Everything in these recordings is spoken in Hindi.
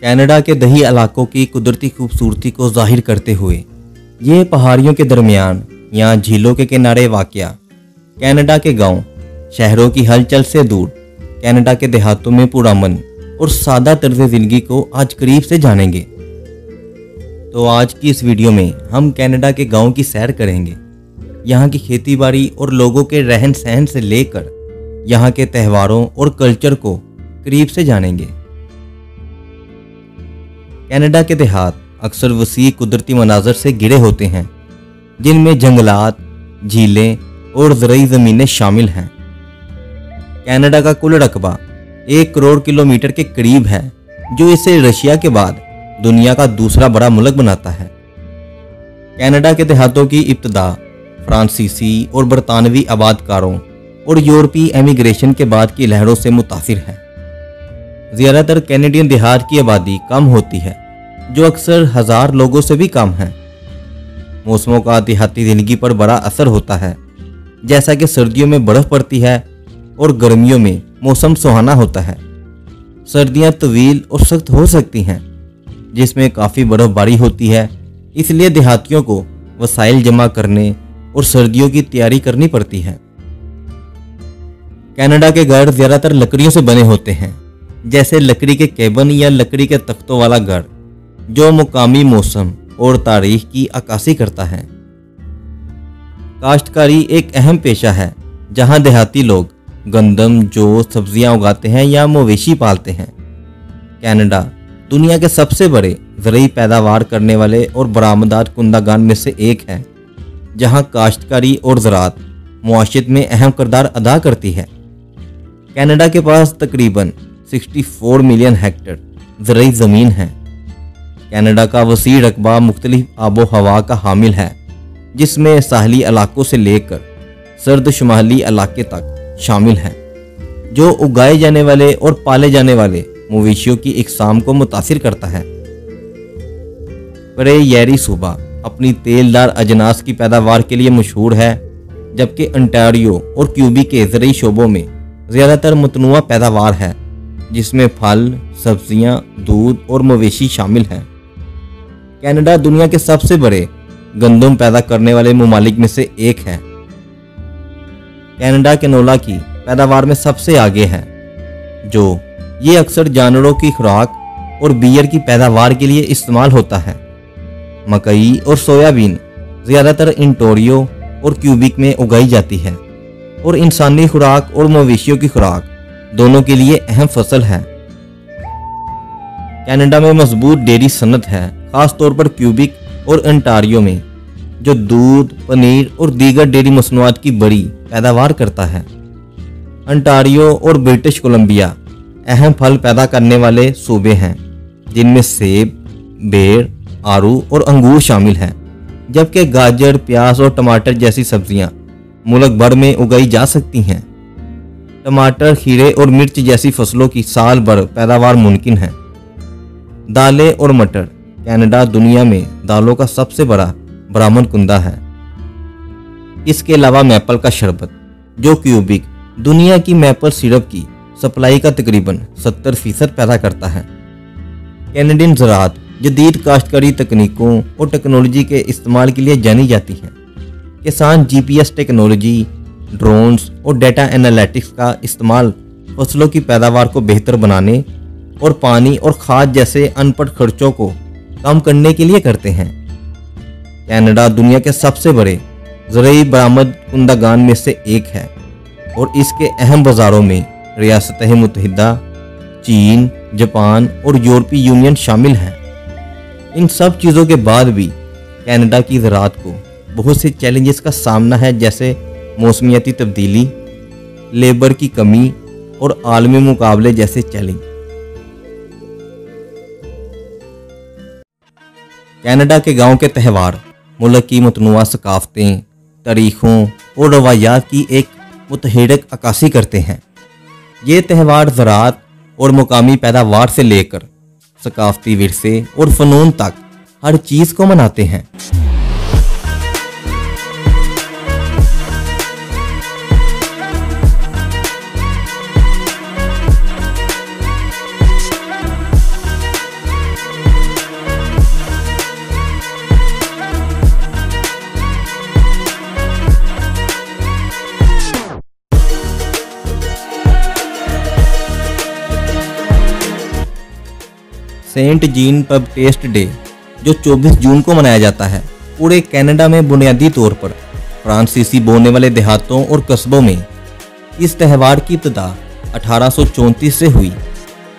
कनाडा के दही इलाकों की कुदरती खूबसूरती को जाहिर करते हुए ये पहाड़ियों के दरमियान या झीलों के किनारे वाक़या कनाडा के गांव शहरों की हलचल से दूर कनाडा के देहातों में पुरअमन और सादा तर्ज ज़िंदगी को आज करीब से जानेंगे। तो आज की इस वीडियो में हम कनाडा के गांव की सैर करेंगे, यहाँ की खेतीबाड़ी और लोगों के रहन सहन से लेकर यहाँ के त्योहारों और कल्चर को करीब से जानेंगे। कनाडा के देहात अक्सर वसी कुदरती मनाजर से घिरे होते हैं, जिनमें जंगलात, झीलें और ज़रई ज़मीनें शामिल हैं। कनाडा का कुल रकबा 1 करोड़ किलोमीटर के करीब है, जो इसे रशिया के बाद दुनिया का दूसरा बड़ा मुल्क बनाता है। कनाडा के देहातों की इब्तिदा फ्रांसीसी और बरतानवी आबादकारों और यूरोपीय एमिग्रेशन के बाद की लहरों से मुतासिर है। ज़्यादातर कैनेडियन देहात की आबादी कम होती है, जो अक्सर 1000 लोगों से भी कम है। मौसमों का देहाती ज़िंदगी पर बड़ा असर होता है, जैसा कि सर्दियों में बर्फ़ पड़ती है और गर्मियों में मौसम सुहाना होता है। सर्दियां तवील और सख्त हो सकती हैं, जिसमें काफ़ी बर्फ़बारी होती है, इसलिए देहातियों को वसाइल जमा करने और सर्दियों की तैयारी करनी पड़ती है। कनाडा के घर ज़्यादातर लकड़ियों से बने होते हैं, जैसे लकड़ी के केबिन या लकड़ी के तख्तों वाला घर, जो मुकामी मौसम और तारीख की अक्कासी करता है। काश्तकारी एक अहम पेशा है, जहां देहाती लोग गंदम, जौ, सब्जियां उगाते हैं या मवेशी पालते हैं। कनाडा दुनिया के सबसे बड़े ज़रई पैदावार करने वाले और बरामदात कुंदागान में से एक है, जहां काश्तकारी और ज़राअत मुआशरत में अहम किरदार अदा करती है। कनाडा के पास तकरीबन 64 मिलियन हेक्टेयर ज़रई ज़मीन है। कनाडा का वसी रकबा मुख्तलिफ आबो हवा का हामिल है, जिसमें साहली इलाकों से लेकर सर्द शुमाली इलाके तक शामिल है, जो उगाए जाने वाले और पाले जाने वाले मवेशियों की इकसाम को मुतासिर करता है। प्रेयरी सूबा अपनी तेलदार अजनास की पैदावार के लिए मशहूर है, जबकि ओंटारियो और क्यूबेक के ज़रई शोबों में ज़्यादातर मतनुआ पैदावार है, जिसमें फल, सब्जियां, दूध और मवेशी शामिल हैं। कनाडा दुनिया के सबसे बड़े गंदम पैदा करने वाले ममालिक में से एक है। कनाडा कैनोला की पैदावार में सबसे आगे है, जो ये अक्सर जानवरों की खुराक और बियर की पैदावार के लिए इस्तेमाल होता है। मकई और सोयाबीन ज़्यादातर ओंटारियो और क्यूबेक में उगाई जाती है और इंसानी खुराक और मवेशियों की खुराक दोनों के लिए अहम फसल है। कनाडा में मजबूत डेयरी सनत है, खास तौर पर क्यूबेक और ओंटारियो में, जो दूध, पनीर और दीगर डेयरी मसनूआत की बड़ी पैदावार करता है। ओंटारियो और ब्रिटिश कोलंबिया अहम फल पैदा करने वाले सूबे हैं, जिनमें सेब, बेर, आड़ू और अंगूर शामिल हैं, जबकि गाजर, प्याज और टमाटर जैसी सब्जियां मुल्क भर में उगाई जा सकती हैं। टमाटर, खीरे और मिर्च जैसी फसलों की साल भर पैदावार मुमकिन है। दालें और मटर कनाडा दुनिया में दालों का सबसे बड़ा बरामद कुंदा है। इसके अलावा मैपल का शरबत, जो क्यूबेक दुनिया की मैपल सिरप की सप्लाई का तकरीबन 70% पैदा करता है। कैनेडियन ज़राअत जदीद काश्तकारी तकनीकों और टेक्नोलॉजी के इस्तेमाल के लिए जानी जाती है। किसान GPS टेक्नोलॉजी, ड्रोन्स और डेटा एनालिटिक्स का इस्तेमाल फसलों की पैदावार को बेहतर बनाने और पानी और खाद जैसे अनपढ़ खर्चों को कम करने के लिए करते हैं। कनाडा दुनिया के सबसे बड़े ज़रई बरामद कुंदागान में से एक है और इसके अहम बाज़ारों में रियासतें मुत्तहिदा, चीन, जापान और यूरोपीय यूनियन शामिल हैं। इन सब चीज़ों के बाद भी कनाडा की ज़राअत को बहुत से चैलेंजेस का सामना है, जैसे मौसमियाती तब्दीली, लेबर की कमी और आलमी मुकाबले जैसे चैलेंज। कनाडा के गांव के त्यौहार मुल्क की मतनुआ सकाफ़तें, तारीख़ों और रवायात की एक मुतहरक अक्कासी करते हैं। ये त्यौहार ज़राअत और मुकामी पैदावार से लेकर सकाफ़ती विरसे और फ़नून तक हर चीज़ को मनाते हैं। सेंट जीन बैप्टिस्ट डे जो 24 जून को मनाया जाता है, पूरे कनाडा में बुनियादी तौर पर फ्रांसीसी बोलने वाले देहातों और कस्बों में इस त्यौहार की इब्तिदा 1834 से हुई,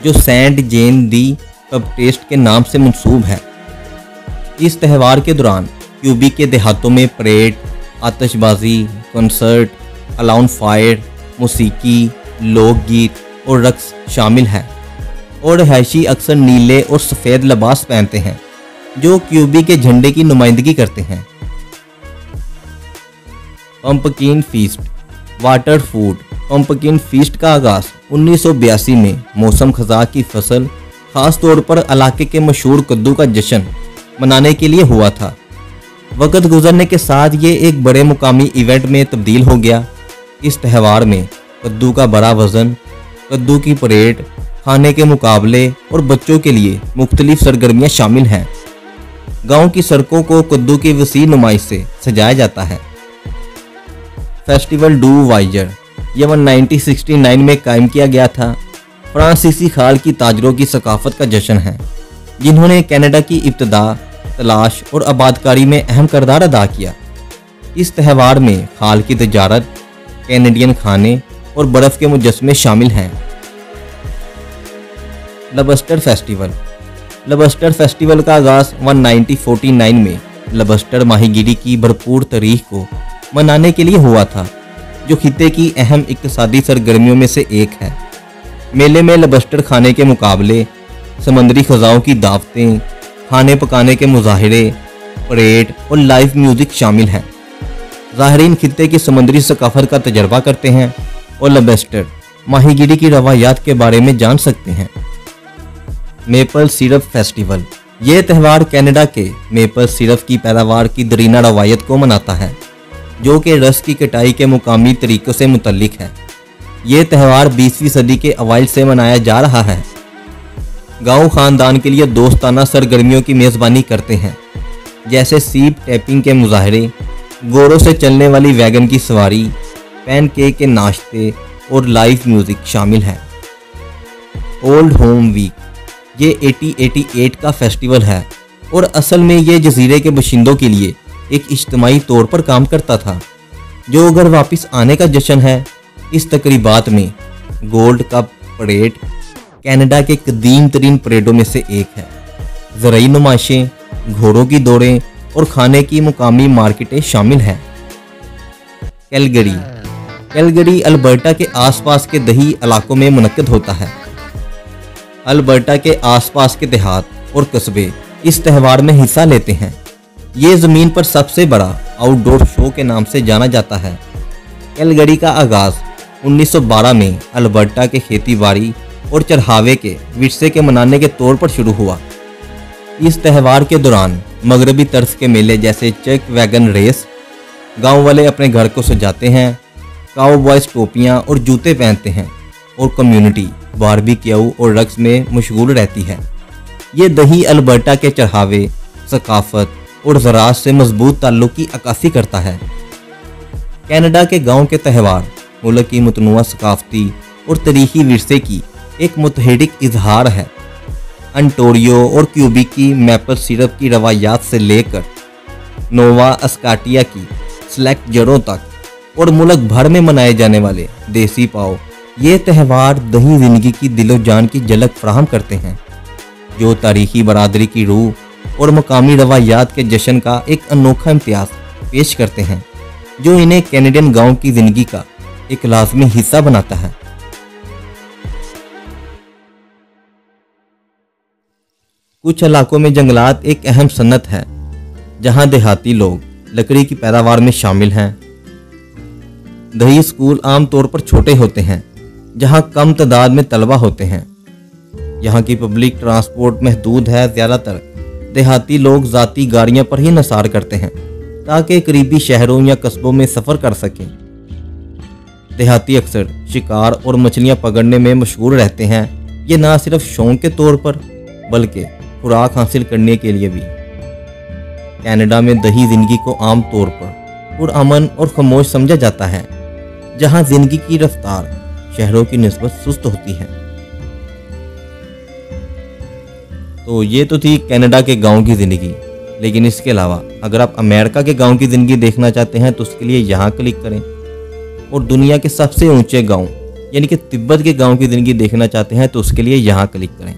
जो सेंट जेन दी बैप्टिस्ट के नाम से मंसूब है। इस त्यौहार के दौरान क्यूबेक के देहातों में परेड, आतिशबाजी, कंसर्ट, अलाउन फायर, मौसीकी, लोकगीत और रक्स शामिल है और रहायशी अक्सर नीले और सफ़ेद लिबास पहनते हैं जो क्यूबेक के झंडे की नुमाइंदगी करते हैं। Pumpkin feast, water food. Pumpkin feast का आगाज 1982 में मौसम खज़ा की फसल, खास तौर पर इलाके के मशहूर कद्दू का जश्न मनाने के लिए हुआ था। वक्त गुजरने के साथ ये एक बड़े मुकामी इवेंट में तब्दील हो गया। इस त्यौहार में कद्दू का बड़ा वजन, कद्दू की परेड, खाने के मुकाबले और बच्चों के लिए मुख्तलिफ सरगर्मियाँ शामिल हैं। गांव की सड़कों को कद्दू की वसी नुमाइश से सजाया जाता है। फेस्टिवल डू वाइजर, यह 1969 में कायम किया गया था। फ्रांसीसी खाल की ताजरों की सकाफत का जश्न है, जिन्होंने कनाडा की इब्तिदा, तलाश और आबादकारी में अहम किरदार अदा किया। इस त्यौहार में खाल की तजारत, कैनेडियन खाने और बर्फ़ के मुजस्मे शामिल हैं। Lobster festival. लबस्टर फेस्टिवल का आगाज़ 1949 में लबस्टर माहीगीरी की भरपूर तारीख को मनाने के लिए हुआ था, जो खित्ते की अहम इक़्तिसादी सरगर्मियों में से एक है। मेले में लबस्टर खाने के मुकाबले, समंदरी ख़ज़ाओं की दावतें, खाने पकाने के मुजाहिरे, परेड और लाइव म्यूज़िक शामिल हैं। ज़ाहिरीन खित्ते की समंदरी सकाफत का तजर्बा करते हैं और लबस्टर माहीगीरी की रवायात के बारे में जान सकते हैं। मेपल सिरप फेस्टिवल, ये त्यौहार कनाडा के मेपल सिरप की पैदावार की दरीना रवायत को मनाता है, जो कि रस की कटाई के मुकामी तरीक़ों से मुतल्लिक है। ये त्यौहार 20वीं सदी के अवाइल से मनाया जा रहा है। गांव ख़ानदान के लिए दोस्ताना सरगर्मियों की मेज़बानी करते हैं, जैसे सीप टैपिंग के मुजाहरे, गोरों से चलने वाली वैगन की सवारी, पैनकेक के नाश्ते और लाइव म्यूज़िक शामिल हैं। ओल्ड होम वीक, ये 1888 का फेस्टिवल है और असल में ये जजीरे के बशिंदों के लिए एक इज्तिमाई तौर पर काम करता था, जो अगर वापस आने का जश्न है। इस तकरीबात में गोल्ड कप परेड कनाडा के कदीम तरीन परेडों में से एक है। ज़राई नुमाइशें, घोड़ों की दौड़ें और खाने की मुकामी मार्केटें शामिल हैं। कैलगरी। कैलगरी अल्बर्टा के आसपास के दही इलाकों में मुनक्किद होता है। अल्बर्टा के आसपास के देहात और कस्बे इस त्यौहार में हिस्सा लेते हैं। ये ज़मीन पर सबसे बड़ा आउटडोर शो के नाम से जाना जाता है। कैलगरी का आगाज़ 1912 में अल्बर्टा के खेतीबाड़ी और चरहावे के विरसे के मनाने के तौर पर शुरू हुआ। इस त्यौहार के दौरान मगरबी तर्ज के मेले जैसे चेक वैगन रेस, गांव वाले अपने घर को सजाते हैं, काउबॉयज टोपियां और जूते पहनते हैं और कम्युनिटी बारबेक्यू और रक्स में मशगूल रहती है। ये दही अल्बर्टा के चढ़ावे, सकाफत और ज़राअत से मजबूत ताल्लुक़ की अक्कासी करता है। कनाडा के गांव के त्यौहार मुल्क की मुतनुआ सकाफती और तारीखी विरसे की एक मुतहरिक इजहार है। अंटोरियो और क्यूबेक की मैपल सिरप की रवायात से लेकर नोवा स्कॉटिया की सेलेक्ट जड़ों तक और मुल्क भर में मनाए जाने वाले देसी पाव, ये त्यौहार दही ज़िंदगी की दिलो जान की झलक फराहम करते हैं, जो तारीखी बरादरी की रूह और मकामी रवायात के जश्न का एक अनोखा इम्तियाज पेश करते हैं, जो इन्हें कैनेडियन गांव की ज़िंदगी का एक लाजमी हिस्सा बनाता है। कुछ इलाकों में जंगलात एक अहम सन्नत है, जहां देहाती लोग लकड़ी की पैदावार में शामिल हैं। दही स्कूल आमतौर पर छोटे होते हैं, जहां कम तादाद में तलबा होते हैं। यहाँ की पब्लिक ट्रांसपोर्ट महदूद है। ज़्यादातर देहाती लोग ज़ाती गाड़ियाँ पर ही निसार करते हैं ताकि करीबी शहरों या कस्बों में सफ़र कर सकें। देहाती अक्सर शिकार और मछलियाँ पकड़ने में मशगूल रहते हैं। ये ना सिर्फ शौक के तौर पर बल्कि खुराक हासिल करने के लिए भी। कनाडा में दही ज़िंदगी को आम तौर पर पुरअमन और खामोश समझा जाता है, जहाँ ज़िंदगी की रफ्तार शहरों की निस्बत सुस्त होती है। तो ये तो थी कनाडा के गांव की ज़िंदगी, लेकिन इसके अलावा अगर आप अमेरिका के गांव की ज़िंदगी देखना चाहते हैं तो उसके लिए यहाँ क्लिक करें। और दुनिया के सबसे ऊंचे गांव यानी कि तिब्बत के गांव की ज़िंदगी देखना चाहते हैं तो उसके लिए यहाँ क्लिक करें।